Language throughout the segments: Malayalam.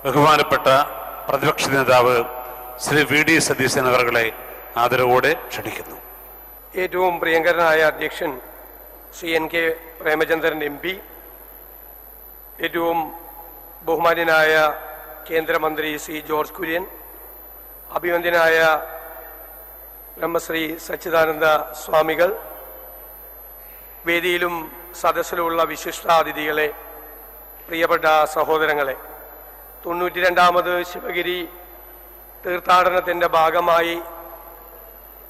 ബഹുമാനപ്പെട്ട പ്രതിപക്ഷ നേതാവ് ശ്രീ വി.ഡി. സതീശൻ അവരെ ആദരവോടെ ക്ഷണിക്കുന്നു. ഏറ്റവും പ്രിയങ്കരനായ അധ്യക്ഷൻ ശ്രീ N.K. പ്രേമചന്ദ്രൻ MP, ഏറ്റവും ബഹുമാന്യനായ കേന്ദ്രമന്ത്രി ശ്രീ ജോർജ് കുര്യൻ, അഭിവന്ദ്യനായ ബ്രഹ്മശ്രീ സച്ചിദാനന്ദ സ്വാമികൾ, വേദിയിലും സദസ്സിലുമുള്ള വിശിഷ്ടാതിഥികളെ, പ്രിയപ്പെട്ട സഹോദരങ്ങളെ, 92ാമത് ശിവഗിരി തീർത്ഥാടനത്തിൻ്റെ ഭാഗമായി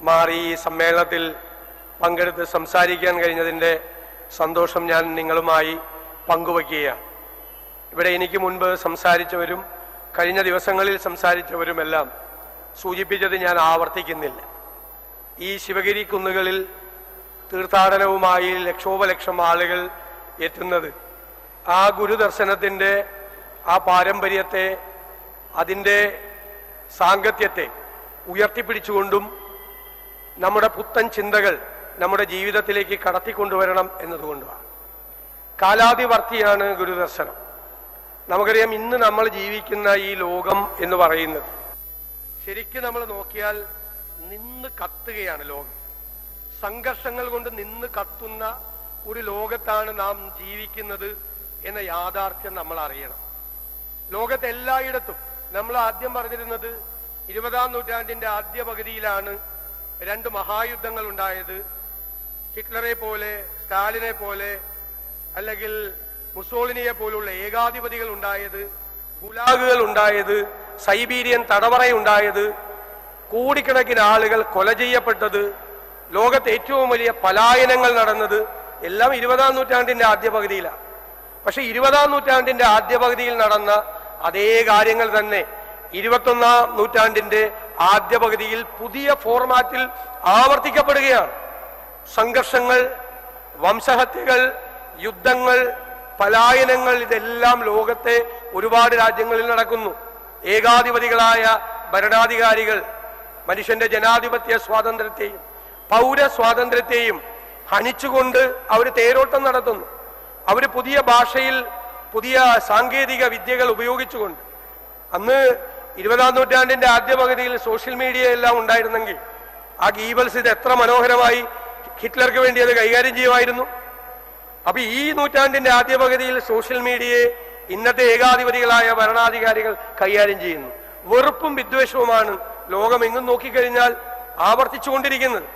മാറി ഈ സമ്മേളനത്തിൽ പങ്കെടുത്ത് സംസാരിക്കാൻ കഴിഞ്ഞതിൻ്റെ സന്തോഷം ഞാൻ നിങ്ങളുമായി പങ്കുവയ്ക്കുകയാണ്. ഇവിടെ എനിക്ക് മുൻപ് സംസാരിച്ചവരും കഴിഞ്ഞ ദിവസങ്ങളിൽ സംസാരിച്ചവരുമെല്ലാം സൂചിപ്പിച്ചത് ഞാൻ ആവർത്തിക്കുന്നില്ല. ഈ ശിവഗിരി കുന്നുകളിൽ തീർത്ഥാടനവുമായി ലക്ഷോപലക്ഷം ആളുകൾ എത്തുന്നത് ആ ഗുരുദർശനത്തിൻ്റെ ആ പാരമ്പര്യത്തെ, അതിൻ്റെ സാങ്കത്യത്തെ ഉയർത്തിപ്പിടിച്ചുകൊണ്ടും നമ്മുടെ പുത്തൻ ചിന്തകൾ നമ്മുടെ ജീവിതത്തിലേക്ക് കടത്തിക്കൊണ്ടുവരണം എന്നതുകൊണ്ടുമാണ്. കാലാതിവർത്തിയാണ് ഗുരുദർശനം. നമുക്കറിയാം, ഇന്ന് നമ്മൾ ജീവിക്കുന്ന ഈ ലോകം എന്ന് പറയുന്നത് ശരിക്കും നമ്മൾ നോക്കിയാൽ നിന്ന് കത്തുകയാണ്. ലോകം സംഘർഷങ്ങൾ കൊണ്ട് നിന്ന് കത്തുന്ന ഒരു ലോകത്താണ് നാം ജീവിക്കുന്നത് എന്ന യാഥാർത്ഥ്യം നമ്മൾ അറിയണം. ലോകത്തെ എല്ലായിടത്തും നമ്മൾ ആദ്യം പറഞ്ഞിരുന്നത് 20ാം നൂറ്റാണ്ടിന്റെ ആദ്യ പകുതിയിലാണ് 2 മഹായുദ്ധങ്ങൾ ഉണ്ടായത്. ഹിറ്റ്ലറെ പോലെ, സ്റ്റാലിനെ പോലെ, അല്ലെങ്കിൽ മുസോളിനിയെ പോലുള്ള ഏകാധിപതികൾ ഉണ്ടായത്, ഗുലാഗുകൾ ഉണ്ടായത്, സൈബീരിയൻ തടവറയുണ്ടായത്, കോടിക്കണക്കിന് ആളുകൾ കൊല ചെയ്യപ്പെട്ടത്, ലോകത്തെ ഏറ്റവും വലിയ പലായനങ്ങൾ നടന്നത് എല്ലാം 20ാം നൂറ്റാണ്ടിന്റെ ആദ്യ പകുതിയിലാണ്. പക്ഷെ 20ാം നൂറ്റാണ്ടിന്റെ ആദ്യ പകുതിയിൽ നടന്ന അതേ കാര്യങ്ങൾ തന്നെ 21ാം നൂറ്റാണ്ടിന്റെ ആദ്യ പകുതിയിൽ പുതിയ ഫോർമാറ്റിൽ ആവർത്തിക്കപ്പെടുകയാണ്. സംഘർഷങ്ങൾ, വംശഹത്യകൾ, യുദ്ധങ്ങൾ, പലായനങ്ങൾ, ഇതെല്ലാം ലോകത്തെ ഒരുപാട് രാജ്യങ്ങളിൽ നടക്കുന്നു. ഏകാധിപതികളായ ഭരണാധികാരികൾ മനുഷ്യന്റെ ജനാധിപത്യ സ്വാതന്ത്ര്യത്തെയും പൗരസ്വാതന്ത്ര്യത്തെയും ഹനിച്ചുകൊണ്ട് അവർ തേരോട്ടം നടത്തുന്നു. അവർ പുതിയ ഭാഷയിൽ പുതിയ സാങ്കേതിക വിദ്യകൾ ഉപയോഗിച്ചുകൊണ്ട്, അന്ന് 20ാം നൂറ്റാണ്ടിന്റെ ആദ്യ പകുതിയിൽ സോഷ്യൽ മീഡിയ എല്ലാം ഉണ്ടായിരുന്നെങ്കിൽ ആ ഗീബൽസ് ഇത് എത്ര മനോഹരമായി ഹിറ്റ്ലർക്ക് വേണ്ടി അത് കൈകാര്യം ചെയ്യുമായിരുന്നു. അപ്പൊ ഈ നൂറ്റാണ്ടിന്റെ ആദ്യ പകുതിയിൽ സോഷ്യൽ മീഡിയയെ ഇന്നത്തെ ഏകാധിപതികളായ ഭരണാധികാരികൾ കൈകാര്യം ചെയ്യുന്നു. വെറുപ്പും വിദ്വേഷവുമാണ് ലോകമെങ്ങും നോക്കിക്കഴിഞ്ഞാൽ ആവർത്തിച്ചുകൊണ്ടിരിക്കുന്നത്.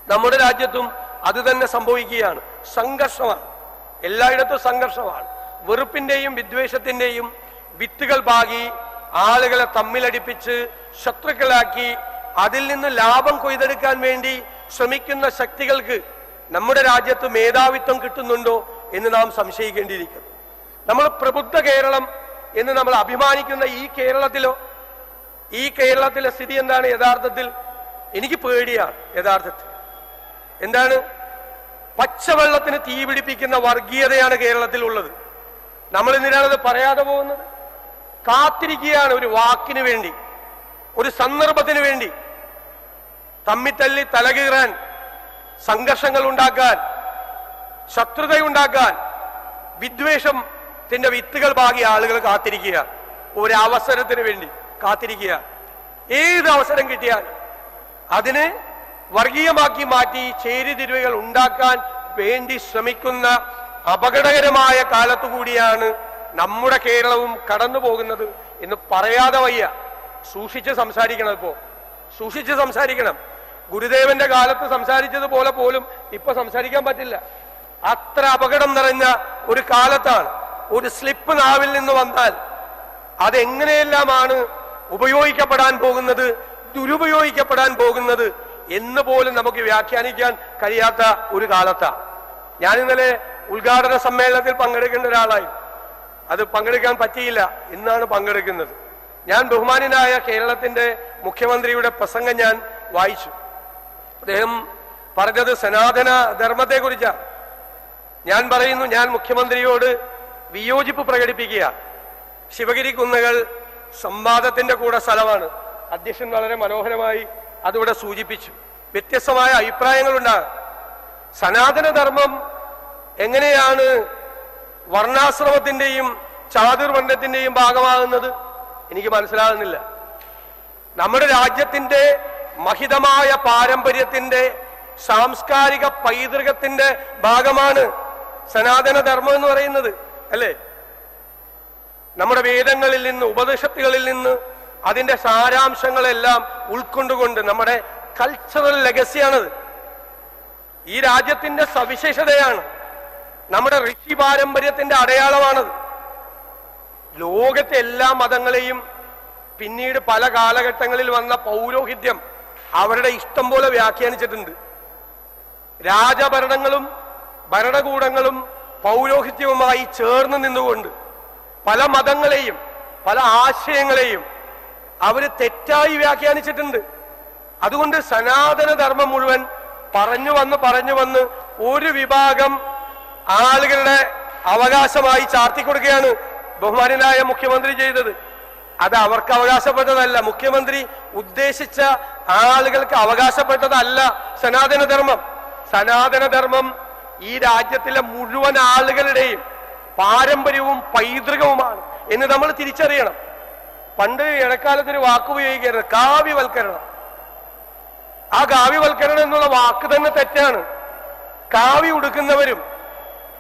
നമ്മുടെ രാജ്യത്തും അത് തന്നെ സംഭവിക്കുകയാണ്. സംഘർഷമാണ്, എല്ലായിടത്തും സംഘർഷമാണ്. വെറുപ്പിന്റെയും വിദ്വേഷത്തിന്റെയും വിത്തുകൾ പാകി ആളുകളെ തമ്മിലടിപ്പിച്ച് ശത്രുക്കളാക്കി അതിൽ നിന്ന് ലാഭം കൊയ്തെടുക്കാൻ വേണ്ടി ശ്രമിക്കുന്ന ശക്തികൾക്ക് നമ്മുടെ രാജ്യത്ത് മേധാവിത്വം കിട്ടുന്നുണ്ടോ എന്ന് നാം സംശയിക്കേണ്ടിയിരിക്കുന്നു. നമ്മൾ പ്രബുദ്ധ കേരളം എന്ന് നമ്മൾ അഭിമാനിക്കുന്ന ഈ കേരളത്തിലോ, ഈ കേരളത്തിലെ സ്ഥിതി എന്താണ് യഥാർത്ഥത്തിൽ? എനിക്ക് പേടിയാണ്. യഥാർത്ഥത്തിൽ എന്താണ്? പച്ചവെള്ളത്തിന് തീ പിടിപ്പിക്കുന്ന വർഗീയതയാണ് കേരളത്തിൽ ഉള്ളത്. നമ്മൾ എന്തിനാണത് പറയാതെ പോകുന്നത്? കാത്തിരിക്കുകയാണ് ഒരു വാക്കിന് വേണ്ടി, ഒരു സന്ദർഭത്തിന് വേണ്ടി തമ്മിത്തല്ലി തലകീറാൻ, സംഘർഷങ്ങൾ ഉണ്ടാക്കാൻ, ശത്രുതയുണ്ടാക്കാൻ, വിദ്വേഷത്തിന്റെ വിത്തുകൾ പാകിയ ആളുകൾ കാത്തിരിക്കുക, ഒരു അവസരത്തിന് വേണ്ടി കാത്തിരിക്കുക. ഏത് അവസരം കിട്ടിയാൽ അതിന് വർഗീയമാക്കി മാറ്റി ചേരിതിരിവുകൾ ഉണ്ടാക്കാൻ വേണ്ടി ശ്രമിക്കുന്ന അപകടകരമായ കാലത്തു കൂടിയാണ് നമ്മുടെ കേരളവും കടന്നു പോകുന്നത് എന്ന് പറയാതെ വയ്യ. സൂക്ഷിച്ച് സംസാരിക്കണം. സൂക്ഷിച്ച് സംസാരിക്കണം. ഗുരുദേവന്റെ കാലത്ത് സംസാരിച്ചതുപോലെ പോലും ഇപ്പൊ സംസാരിക്കാൻ പറ്റില്ല. അത്ര അപകടം നിറഞ്ഞ ഒരു കാലത്താണ്. ഒരു സ്ലിപ്പ് നാവിൽ നിന്ന് വന്നാൽ അതെങ്ങനെയെല്ലാമാണ് ഉപയോഗിക്കപ്പെടാൻ പോകുന്നത്, ദുരുപയോഗിക്കപ്പെടാൻ പോകുന്നത് എന്ന് പോലും നമുക്ക് വ്യാഖ്യാനിക്കാൻ കഴിയാത്ത ഒരു കാലത്താണ്. ഞാൻ ഇന്നലെ ഉദ്ഘാടന സമ്മേളനത്തിൽ പങ്കെടുക്കേണ്ട ഒരാളായി, അത് പങ്കെടുക്കാൻ പറ്റിയില്ല. ഇന്നാണ് പങ്കെടുക്കുന്നത്. ഞാൻ ബഹുമാന്യനായ കേരളത്തിന്റെ മുഖ്യമന്ത്രിയുടെ പ്രസംഗം ഞാൻ വായിച്ചു. അദ്ദേഹം പറഞ്ഞത് സനാതന ധർമ്മത്തെ കുറിച്ചാണ്. ഞാൻ പറയുന്നു, ഞാൻ മുഖ്യമന്ത്രിയോട് വിയോജിപ്പ് പ്രകടിപ്പിക്കുക. ശിവഗിരി കുന്നുകൾ സംവാദത്തിന്റെ കൂടെ സ്ഥലമാണ്. അധ്യക്ഷൻ വളരെ മനോഹരമായി അതിവിടെ സൂചിപ്പിച്ചു. വ്യത്യസ്തമായ അഭിപ്രായങ്ങളുണ്ടാകും. സനാതനധർമ്മം എങ്ങനെയാണ് വർണ്ണാശ്രമത്തിന്റെയും ചാതുർവർണ്ണത്തിന്റെയും ഭാഗമാകുന്നത്? എനിക്ക് മനസ്സിലാകുന്നില്ല. നമ്മുടെ രാജ്യത്തിന്റെ മഹിതമായ പാരമ്പര്യത്തിന്റെ സാംസ്കാരിക പൈതൃകത്തിന്റെ ഭാഗമാണ് സനാതന ധർമ്മം എന്ന് പറയുന്നത്, അല്ലേ? നമ്മുടെ വേദങ്ങളിൽ നിന്ന്, ഉപനിഷത്തുകളിൽ നിന്ന് അതിന്റെ സാരാംശങ്ങളെല്ലാം ഉൾക്കൊണ്ടുകൊണ്ട് നമ്മുടെ കൾച്ചറൽ ലെഗസിയാണത്. ഈ രാജ്യത്തിന്റെ സവിശേഷതയാണ്, നമ്മുടെ ഋഷി പാരമ്പര്യത്തിന്റെ അടയാളമാണത്. ലോകത്തെ എല്ലാ മതങ്ങളെയും പിന്നീട് പല കാലഘട്ടങ്ങളിൽ വന്ന പൗരോഹിത്യം അവരുടെ ഇഷ്ടം പോലെ വ്യാഖ്യാനിച്ചിട്ടുണ്ട്. രാജഭരണങ്ങളും ഭരണകൂടങ്ങളും പൗരോഹിത്യവുമായി ചേർന്ന് നിന്നുകൊണ്ട് പല മതങ്ങളെയും പല ആശയങ്ങളെയും അവര് തെറ്റായി വ്യാഖ്യാനിച്ചിട്ടുണ്ട്. അതുകൊണ്ട് സനാതന ധർമ്മം മുഴുവൻ പറഞ്ഞു വന്ന് ഒരു വിഭാഗം ആളുകളുടെ അവകാശമായി ചാർത്തിക്കൊടുക്കുകയാണ് ബഹുമാനായ മുഖ്യമന്ത്രി ചെയ്തത്. അത് അവർക്ക് അവകാശപ്പെട്ടതല്ല, മുഖ്യമന്ത്രി ഉദ്ദേശിച്ച ആളുകൾക്ക് അവകാശപ്പെട്ടതല്ല സനാതനധർമ്മം. സനാതനധർമ്മം ഈ രാജ്യത്തിലെ മുഴുവൻ ആളുകളുടെയും പാരമ്പര്യവും പൈതൃകവുമാണ് എന്ന് നമ്മൾ തിരിച്ചറിയണം. പണ്ട് ഇടക്കാലത്തൊരു വാക്ക് ഉപയോഗിക്കരുത്, കാവ്യവൽക്കരണം. ആ കാവ്യവൽക്കരണം എന്നുള്ള വാക്ക് തന്നെ തെറ്റാണ്. കാവ്യ ഉടുക്കുന്നവരും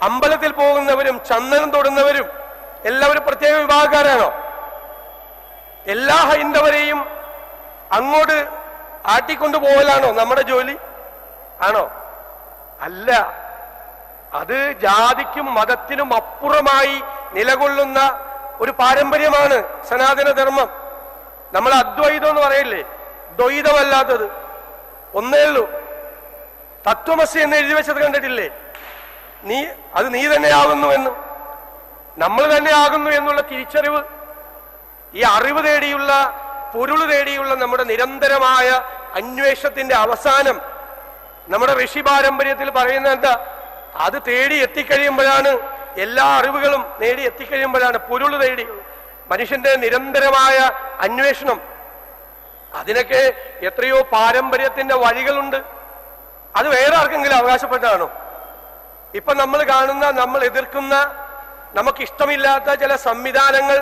അമ്പലത്തിൽ പോകുന്നവരും ചന്ദനം തൊടുന്നവരും എല്ലാവരും പ്രത്യേക വിഭാഗക്കാരാണോ? എല്ലാ ഹൈന്ദവരെയും അങ്ങോട്ട് ആട്ടിക്കൊണ്ടുപോകലാണോ നമ്മുടെ ജോലി? ആണോ? അല്ല. അത് ജാതിക്കും മതത്തിനും അപ്പുറമായി നിലകൊള്ളുന്ന ഒരു പാരമ്പര്യമാണ് സനാതനധർമ്മം. നമ്മൾ അദ്വൈതം എന്ന് പറയില്ലേ, ദ്വൈതമല്ലാത്തത് ഒന്നേ ഉള്ളൂ. തത്വമസി എന്ന് എഴുതി വെച്ചത് കണ്ടിട്ടില്ലേ? അത് നീ തന്നെ ആകുന്നു എന്ന്, നമ്മൾ തന്നെ ആകുന്നു എന്നുള്ള തിരിച്ചറിവ്, ഈ അറിവ് തേടിയുള്ള പൊരുൾ തേടിയുള്ള നമ്മുടെ നിരന്തരമായ അന്വേഷണത്തിന്റെ അവസാനം നമ്മുടെ ഋഷി പാരമ്പര്യത്തിൽ പറയുന്ന എന്താ? അത് തേടി എത്തിക്കഴിയുമ്പോഴാണ്, എല്ലാ അറിവുകളും നേടി എത്തിക്കഴിയുമ്പോഴാണ് പൊരുൾ തേടി മനുഷ്യന്റെ നിരന്തരമായ അന്വേഷണം. അതിനൊക്കെ എത്രയോ പാരമ്പര്യത്തിന്റെ വഴികളുണ്ട്. അത് വേറെ ആർക്കെങ്കിലും അവകാശപ്പെട്ടാണോ? ഇപ്പൊ നമ്മൾ കാണുന്ന, നമ്മൾ എതിർക്കുന്ന, നമുക്കിഷ്ടമില്ലാത്ത ചില സംവിധാനങ്ങൾ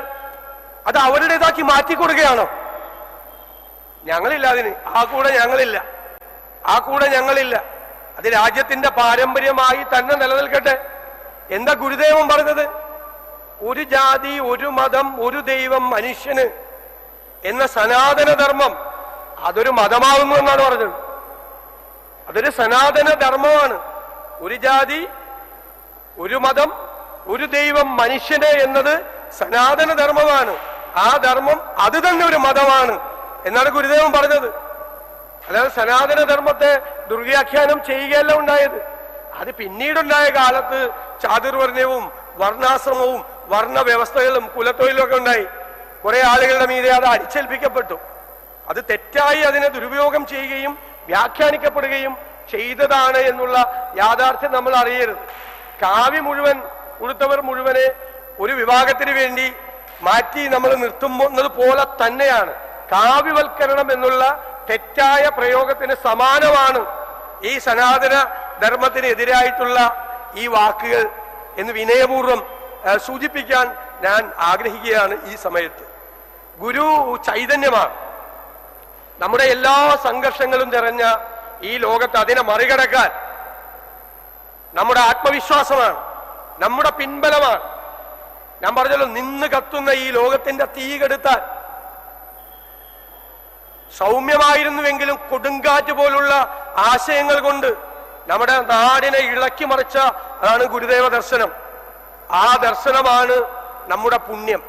അത് അവരുടേതാക്കി മാറ്റിക്കൊടുക്കുകയാണോ? ഞങ്ങളില്ല അതിന്. ആ കൂടെ ഞങ്ങളില്ല. അത് രാജ്യത്തിന്റെ പാരമ്പര്യമായി തന്നെ നിലനിൽക്കട്ടെ. എന്താ ഗുരുദേവൻ പറഞ്ഞത്? ഒരു ജാതി, ഒരു മതം, ഒരു ദൈവം, മനുഷ്യന് എന്ന സനാതനധർമ്മം അതൊരു മതമാകുന്നു എന്നാണ് പറഞ്ഞത്. അതൊരു സനാതന ധർമ്മമാണ്. ഒരു ജാതി, ഒരു മതം, ഒരു ദൈവം, മനുഷ്യന് എന്നത് സനാതന ധർമ്മമാണ്. ആ ധർമ്മം അത് തന്നെ ഒരു മതമാണ് എന്നാണ് ഗുരുദേവൻ പറഞ്ഞത്. അല്ലാതെ സനാതന ധർമ്മത്തെ ദുർവ്യാഖ്യാനം ചെയ്യുകയല്ല ഉണ്ടായത്. അത് പിന്നീടുണ്ടായ കാലത്ത് ചാതുർവർണ്ണയവും വർണ്ണാശ്രമവും വർണ്ണ വ്യവസ്ഥകളും കുലത്തൊഴിലും ഒക്കെ ഉണ്ടായി. കുറെ ആളുകളുടെ മീതെ അത് അടിച്ചേൽപ്പിക്കപ്പെട്ടു. അത് തെറ്റായി അതിനെ ദുരുപയോഗം ചെയ്യുകയും വ്യാഖ്യാനിക്കപ്പെടുകയും ചെയ്തതാണ് എന്നുള്ള യാഥാർത്ഥ്യം നമ്മൾ അറിയരുത്. കാവ്യ മുഴുവൻ ഉടുത്തവർ മുഴുവനെ ഒരു വിഭാഗത്തിന് വേണ്ടി മാറ്റി നമ്മൾ നിർത്തുന്നത് പോലെ തന്നെയാണ് കാവ്യവൽക്കരണം എന്നുള്ള തെറ്റായ പ്രയോഗത്തിന് സമാനമാണ് ഈ സനാതന ധർമ്മത്തിന് എതിരായിട്ടുള്ള ഈ വാക്കുകൾ എന്ന് വിനയപൂർവ്വം സൂചിപ്പിക്കാൻ ഞാൻ ആഗ്രഹിക്കുകയാണ് ഈ സമയത്ത്. ഗുരു ചൈതന്യമാണ്. നമ്മുടെ എല്ലാ സംഘർഷങ്ങളും നിറഞ്ഞ ഈ ലോകത്ത് അതിനെ മറികടക്കാൻ നമ്മുടെ ആത്മവിശ്വാസമാണ്, നമ്മുടെ പിൻബലമാണ്. ഞാൻ പറഞ്ഞല്ലോ, നിന്ന് കത്തുന്ന ഈ ലോകത്തിന്റെ തീ കെടുത്താൻ സൗമ്യമായിരുന്നുവെങ്കിലും കൊടുങ്കാറ്റ് പോലുള്ള ആശയങ്ങൾ കൊണ്ട് നമ്മുടെ നാടിനെ ഇളക്കി മറിച്ച അതാണ് ഗുരുദേവ ദർശനം. ആ ദർശനമാണ് നമ്മുടെ പുണ്യം.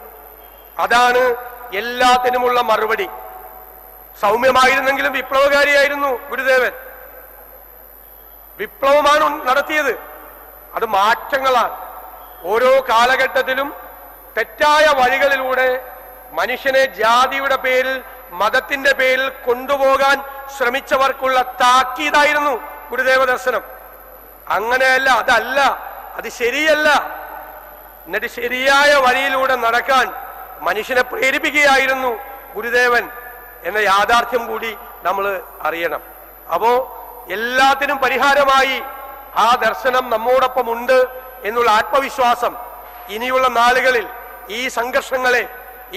അതാണ് എല്ലാത്തിനുമുള്ള മറുപടി. സൗമ്യമായിരുന്നെങ്കിലും വിപ്ലവകാരിയായിരുന്നു ഗുരുദേവൻ. വിപ്ലവമാണ് നടത്തിയത്. അത് മാറ്റങ്ങളാണ്. ഓരോ കാലഘട്ടത്തിലും തെറ്റായ വഴികളിലൂടെ മനുഷ്യനെ ജാതിയുടെ പേരിൽ, മതത്തിന്റെ പേരിൽ കൊണ്ടുപോകാൻ ശ്രമിച്ചവർക്കുള്ള താക്കീതായിരുന്നു ഗുരുദേവ ദർശനം. അങ്ങനെയല്ല, അതല്ല, അത് ശരിയല്ല. എന്നിട്ട് ശരിയായ വഴിയിലൂടെ നടക്കാൻ മനുഷ്യനെ പ്രേരിപ്പിക്കുകയായിരുന്നു ഗുരുദേവൻ എന്ന യാഥാർത്ഥ്യം കൂടി നമ്മൾ അറിയണം. അപ്പോ എല്ലാത്തിനും പരിഹാരമായി ആ ദർശനം നമ്മോടൊപ്പം ഉണ്ട് എന്നുള്ള ആത്മവിശ്വാസം ഇനിയുള്ള നാളുകളിൽ ഈ സംഘർഷങ്ങളെ,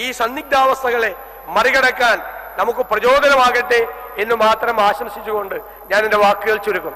ഈ സന്നിഗ്ധാവസ്ഥകളെ മറികടക്കാൻ നമുക്ക് പ്രചോദനമാകട്ടെ എന്ന് മാത്രം ആശംസിച്ചുകൊണ്ട് ഞാൻ എൻ്റെ വാക്കുകൾ ചുരുക്കും.